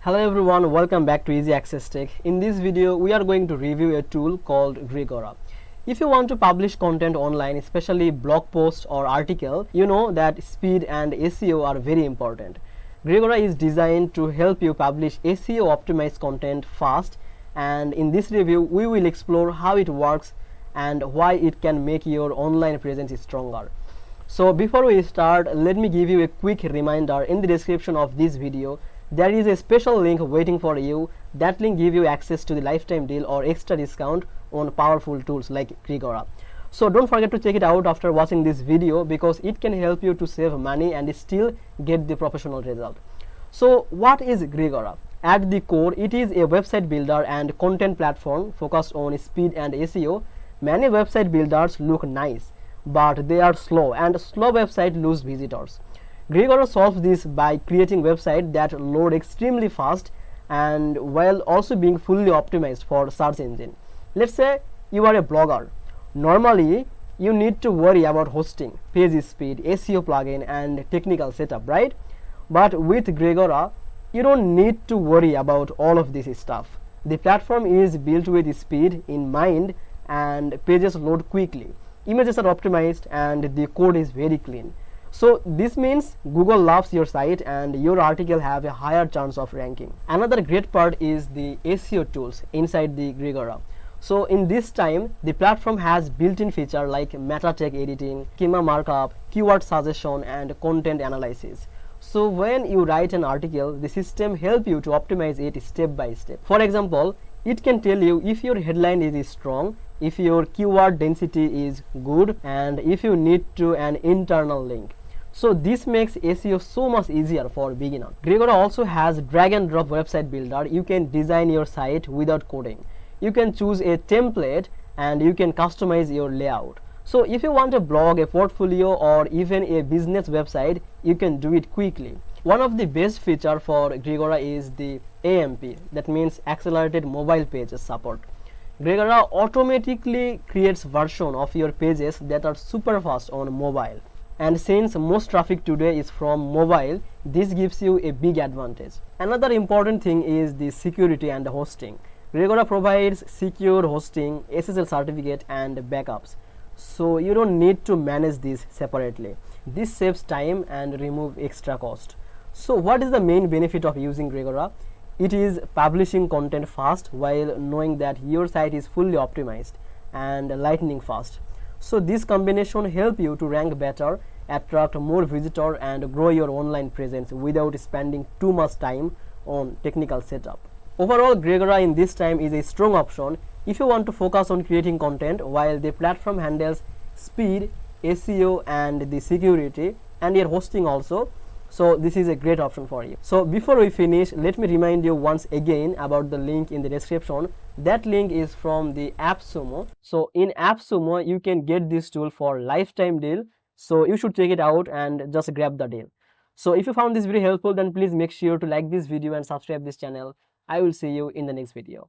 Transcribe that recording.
Hello everyone, welcome back to Easy Access Tech. In this video, we are going to review a tool called Grigora. If you want to publish content online, especially blog posts or article, you know that speed and SEO are very important. Grigora is designed to help you publish SEO optimized content fast, and in this review, we will explore how it works and why it can make your online presence stronger. So before we start, let me give you a quick reminder. In the description of this video, there is a special link waiting for you. That link gives you access to the lifetime deal or extra discount on powerful tools like Grigora. So don't forget to check it out after watching this video because it can help you to save money and still get the professional result. So what is Grigora? At the core, it is a website builder and content platform focused on speed and SEO. Many website builders look nice, but they are slow, and slow websites lose visitors. Grigora solves this by creating websites that load extremely fast and while also being fully optimized for search engine. Let's say you are a blogger. Normally, you need to worry about hosting, page speed, SEO plugin, and technical setup, right? But with Grigora, you don't need to worry about all of this stuff. The platform is built with speed in mind, and pages load quickly. Images are optimized, and the code is very clean. So this means Google loves your site and your article have a higher chance of ranking. Another great part is the SEO tools inside the Grigora. So in this time, the platform has built-in features like meta tag editing, schema markup, keyword suggestion, and content analysis. So when you write an article, the system helps you to optimize it step by step. For example, it can tell you if your headline is strong, if your keyword density is good, and if you need to an internal link. So this makes SEO so much easier for beginners. Grigora also has drag and drop website builder. You can design your site without coding. You can choose a template and you can customize your layout. So if you want a blog, a portfolio, or even a business website, you can do it quickly. One of the best features for Grigora is the AMP, that means Accelerated Mobile Pages support. Grigora automatically creates version of your pages that are super fast on mobile. And since most traffic today is from mobile, this gives you a big advantage. Another important thing is the security and the hosting. Grigora provides secure hosting, SSL certificate, and backups. So you don't need to manage this separately. This saves time and remove extra cost. So what is the main benefit of using Grigora? It is publishing content fast while knowing that your site is fully optimized and lightning fast. So this combination helps you to rank better, attract more visitors, and grow your online presence without spending too much time on technical setup. Overall, Grigora in this time is a strong option if you want to focus on creating content while the platform handles speed, SEO, and the security, and your hosting also. So this is a great option for you. So before we finish, let me remind you once again about the link in the description. That link is from the AppSumo. So in AppSumo, you can get this tool for lifetime deal. So you should check it out and just grab the deal. So if you found this video helpful, then please make sure to like this video and subscribe this channel. I will see you in the next video.